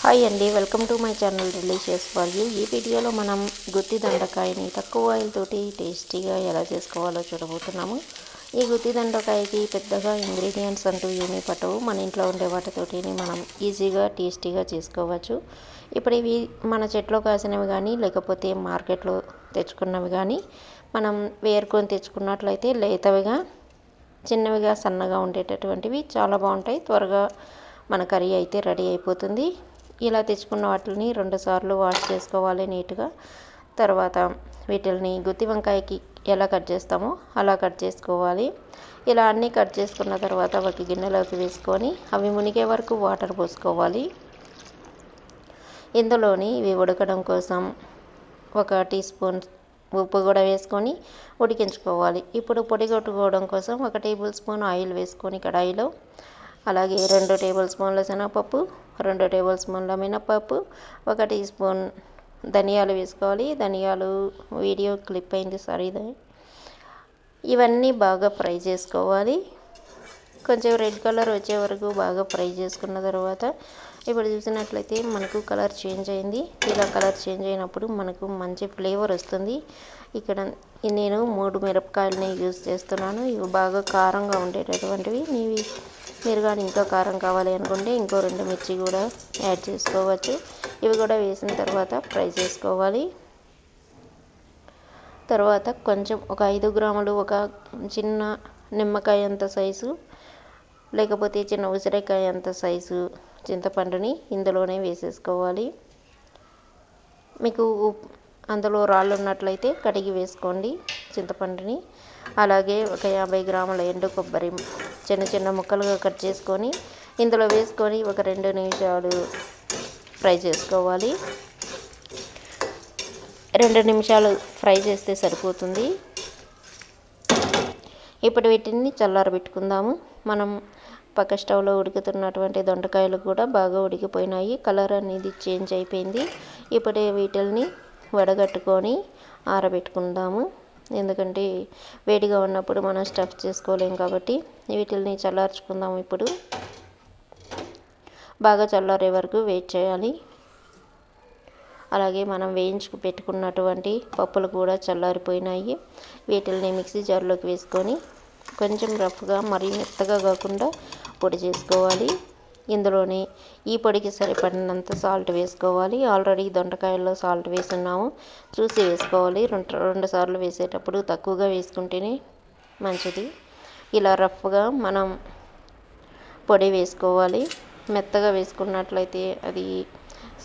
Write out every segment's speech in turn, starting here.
Hi అండి, welcome to my channel delicious for you. ఈ వీడియోలో మనం గుత్తి దొండకాయని తక్కువ ఆయిల్ తోటి టేస్టీగా ఎలా చేసుకోవాలో చూడబోతున్నాము. ఈ గుత్తి దొండకాయకి పెద్దగా ఇంగ్రీడియంట్స్ అంటూ ఏమీ పట్టవు. మన ఇంట్లో ఉండే వాటితోటి మనం ఈజీగా టేస్టీగా చేసుకోవచ్చు. ఇప్పుడు ఇవి మన చెట్లో కాసినవి కానీ లేకపోతే మార్కెట్లో తెచ్చుకున్నవి కానీ మనం వేరుకొని తెచ్చుకున్నట్లయితే లేతవిగా చిన్నవిగా సన్నగా ఉండేటటువంటివి చాలా బాగుంటాయి. త్వరగా మన కర్రీ అయితే రెడీ అయిపోతుంది. ఇలా తెచ్చుకున్న వాటిని 2 సార్లు వాష్ చేసుకోవాలి నీట్గా. తర్వాత వీటిని గుత్తి వంకాయకి ఎలా కట్ చేస్తామో అలా కట్ చేసుకోవాలి. ఇలా అన్నీ కట్ చేసుకున్న తర్వాత ఒక గిన్నెలోకి వేసుకొని అవి మునిగే వరకు వాటర్ పోసుకోవాలి. ఇందులోని ఇవి ఉడకడం కోసం 1 టీ స్పూన్ ఉప్పు కూడా వేసుకొని ఉడికించుకోవాలి. ఇప్పుడు పొడి కొట్టుకోవడం కోసం 1 టేబుల్ స్పూన్ ఆయిల్ వేసుకొని కడాయిలో, అలాగే 2 టేబుల్ స్పూన్ల శనగపప్పు, 2 టేబుల్ స్పూన్ల మినపప్పు, 1 టీ స్పూన్ ధనియాలు వేసుకోవాలి. ధనియాలు వీడియో క్లిప్ అయింది, సారీ. ఇవన్నీ బాగా ఫ్రై చేసుకోవాలి. కొంచెం రెడ్ కలర్ వచ్చే వరకు బాగా ఫ్రై చేసుకున్న తర్వాత ఇప్పుడు చూసినట్లయితే మనకు కలర్ చేంజ్ అయింది. ఇలా కలర్ చేంజ్ అయినప్పుడు మనకు మంచి ఫ్లేవర్ వస్తుంది. ఇక్కడ నేను 3 మిరపకాయలని యూజ్ చేస్తున్నాను. ఇవి బాగా కారంగా ఉండేటటువంటివి. మీరు కానీ ఇంకా కారం కావాలి అనుకుంటే ఇంకో 2 మిర్చి కూడా యాడ్ చేసుకోవచ్చు. ఇవి కూడా వేసిన తర్వాత ఫ్రై చేసుకోవాలి. తర్వాత కొంచెం ఒక 5 గ్రాములు ఒక చిన్న నిమ్మకాయ అంత సైజు లేకపోతే చిన్న ఉసిరికాయ అంత సైజు చింతపండుని ఇందులోనే వేసేసుకోవాలి. మీకు అందులో రాళ్ళు ఉన్నట్లయితే కడిగి వేసుకోండి చింతపండుని. అలాగే ఒక 50 గ్రాముల ఎండు కొబ్బరి చిన్న చిన్న ముక్కలుగా కట్ చేసుకొని ఇందులో వేసుకొని ఒక 2 నిమిషాలు ఫ్రై చేసుకోవాలి. 2 నిమిషాలు ఫ్రై చేస్తే సరిపోతుంది. ఇప్పుడు వీటిని చల్లారబెట్టుకుందాము. మనం పక్క స్టవ్లో ఉడుకుతున్నటువంటి దొండకాయలు కూడా బాగా ఉడికిపోయినాయి. కలర్ అనేది చేంజ్ అయిపోయింది. ఇప్పుడు వీటిని వడగట్టుకొని ఆరబెట్టుకుందాము. ఎందుకంటే వేడిగా ఉన్నప్పుడు మనం స్టఫ్ చేసుకోలేం కాబట్టి వీటిని చల్లార్చుకుందాము. ఇప్పుడు బాగా చల్లారే వరకు వెయిట్ చేయాలి. అలాగే మనం వేయించుకు పెట్టుకున్నటువంటి పప్పులు కూడా చల్లారిపోయినాయి. వీటిని మిక్సీ జార్లోకి వేసుకొని కొంచెం రఫ్గా, మరీ మెత్తగా కాకుండా పొడి చేసుకోవాలి. ఇందులోనే ఈ పొడికి సరిపడినంత సాల్ట్ వేసుకోవాలి. ఆల్రెడీ దొండకాయల్లో సాల్ట్ వేసున్నాము, చూసి వేసుకోవాలి. 2 సార్లు వేసేటప్పుడు తక్కువగా వేసుకుంటేనే మంచిది. ఇలా రఫ్గా మనం పొడి వేసుకోవాలి. మెత్తగా వేసుకున్నట్లయితే అది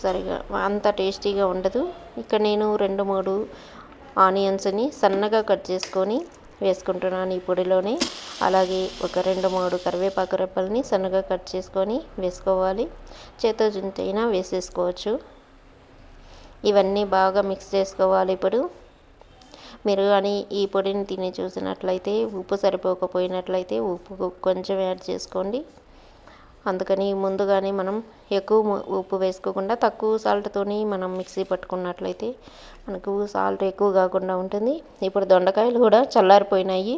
సరిగా అంత టేస్టీగా ఉండదు. ఇక్కడ నేను 2-3 ఆనియన్స్ని సన్నగా కట్ చేసుకొని వేసుకుంటున్నాను ఈ పొడిలోనే. అలాగే ఒక 2-3 కరివేపాకు రెబ్బల్ని సన్నగా కట్ చేసుకొని వేసుకోవాలి. చేతో జుంతైనా వేసేసుకోవచ్చు. ఇవన్నీ బాగా మిక్స్ చేసుకోవాలి. ఇప్పుడు మీరు కానీ ఈ పొడిని తిని చూసినట్లయితే ఉప్పు సరిపోకపోయినట్లయితే ఉప్పు కొంచెం యాడ్ చేసుకోండి. అందుకని ముందుగానే మనం ఎక్కువ ఉప్పు వేసుకోకుండా తక్కువ సాల్ట్తోని మనం మిక్సీ పట్టుకున్నట్లయితే మనకు సాల్ట్ ఎక్కువ కాకుండా ఉంటుంది. ఇప్పుడు దొండకాయలు కూడా చల్లారిపోయినాయి.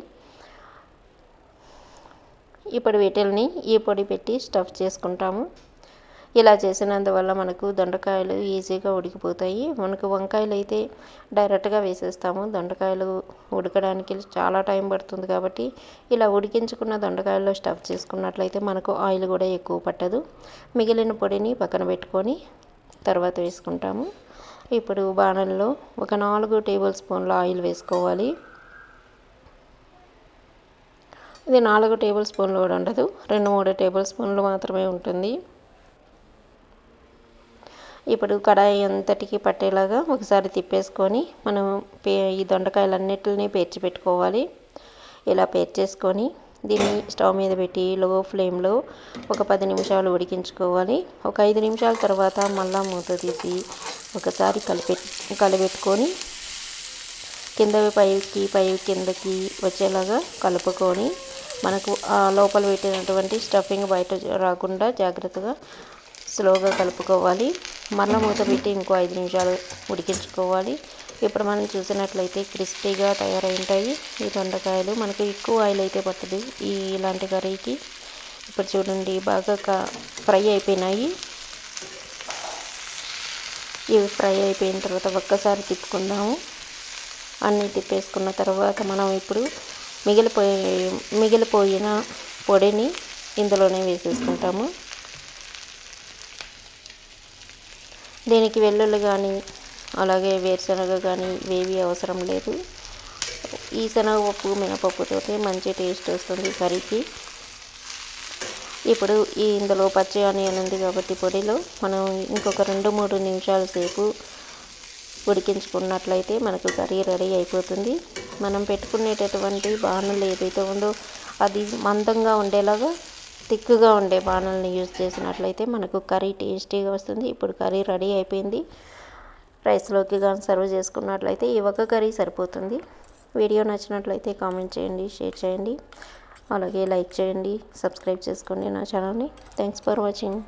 ఇప్పుడు వీటిని ఈ పొడి పెట్టి స్టఫ్ చేసుకుంటాము. ఇలా చేసినందువల్ల మనకు దొండకాయలు ఈజీగా ఉడికిపోతాయి. మనకు వంకాయలు అయితే డైరెక్ట్గా వేసేస్తాము. దొండకాయలు ఉడకడానికి చాలా టైం పడుతుంది కాబట్టి ఇలా ఉడికించుకున్న దొండకాయల్లో స్టఫ్ చేసుకున్నట్లయితే మనకు ఆయిల్ కూడా ఎక్కువ పట్టదు. మిగిలిన పొడిని పక్కన పెట్టుకొని తర్వాత వేసుకుంటాము. ఇప్పుడు బాణల్లో ఒక 4 టేబుల్ స్పూన్ల ఆయిల్ వేసుకోవాలి. ఇది 4 టేబుల్ స్పూన్లు కూడా ఉండదు, 2-3 టేబుల్ స్పూన్లు మాత్రమే ఉంటుంది. ఇప్పుడు కడాయి అంతటికి పట్టేలాగా ఒకసారి తిప్పేసుకొని మనం ఈ దొండకాయలన్నిటిని పేర్చి పెట్టుకోవాలి. ఇలా పేర్చేసుకొని దీన్ని స్టవ్ మీద పెట్టి లో ఫ్లేమ్లో ఒక 10 నిమిషాలు ఉడికించుకోవాలి. ఒక 5 నిమిషాల తర్వాత మళ్ళీ మూత తీసి ఒకసారి కలిపెట్టుకొని కిందవి పై కిందకి వచ్చేలాగా కలుపుకొని మనకు లోపల పెట్టినటువంటి స్టఫింగ్ బయట రాకుండా జాగ్రత్తగా స్లోగా కలుపుకోవాలి. మళ్ళీ మూత పెట్టి ఇంకో 5 నిమిషాలు ఉడికించుకోవాలి. ఇప్పుడు మనం చూసినట్లయితే క్రిస్పీగా తయారై ఉంటాయి ఈ దొండకాయలు. మనకు ఎక్కువ ఆయిల్ అయితే పట్టదు ఇలాంటి కర్రీకి. ఇప్పుడు చూడండి బాగా ఫ్రై అయిపోయినాయి. ఇవి ఫ్రై అయిపోయిన తర్వాత ఒక్కసారి తిప్పుకుందాము. అన్నీ తిప్పేసుకున్న తర్వాత మనం ఇప్పుడు మిగిలిపోయిన పొడిని ఇందులోనే వేసేసుకుంటాము. దీనికి వెల్లుల్లి కానీ అలాగే వేరుశనగ కానీ ఇవేవి అవసరం లేదు. ఈ శనగపప్పు మినపప్పుతో మంచి టేస్ట్ వస్తుంది కర్రీకి. ఇప్పుడు ఇందులో పచ్చి ఆనియన్ ఉంది కాబట్టి పొడిలో మనం ఇంకొక 2-3 నిమిషాల సేపు ఉడికించుకున్నట్లయితే మనకు కర్రీ రెడీ అయిపోతుంది. మనం పెట్టుకునేటటువంటి బాణలు ఏదైతే ఉందో అది మందంగా ఉండేలాగా థిక్గా ఉండే బాణల్ని యూజ్ చేసినట్లయితే మనకు కర్రీ టేస్టీగా వస్తుంది. ఇప్పుడు కర్రీ రెడీ అయిపోయింది. రైస్లోకి కానీ సర్వ్ చేసుకున్నట్లయితే ఈ ఒక కర్రీ సరిపోతుంది. వీడియో నచ్చినట్లయితే కామెంట్ చేయండి, షేర్ చేయండి, అలాగే లైక్ చేయండి, సబ్స్క్రైబ్ చేసుకోండి నా ఛానల్ని. Thanks for watching.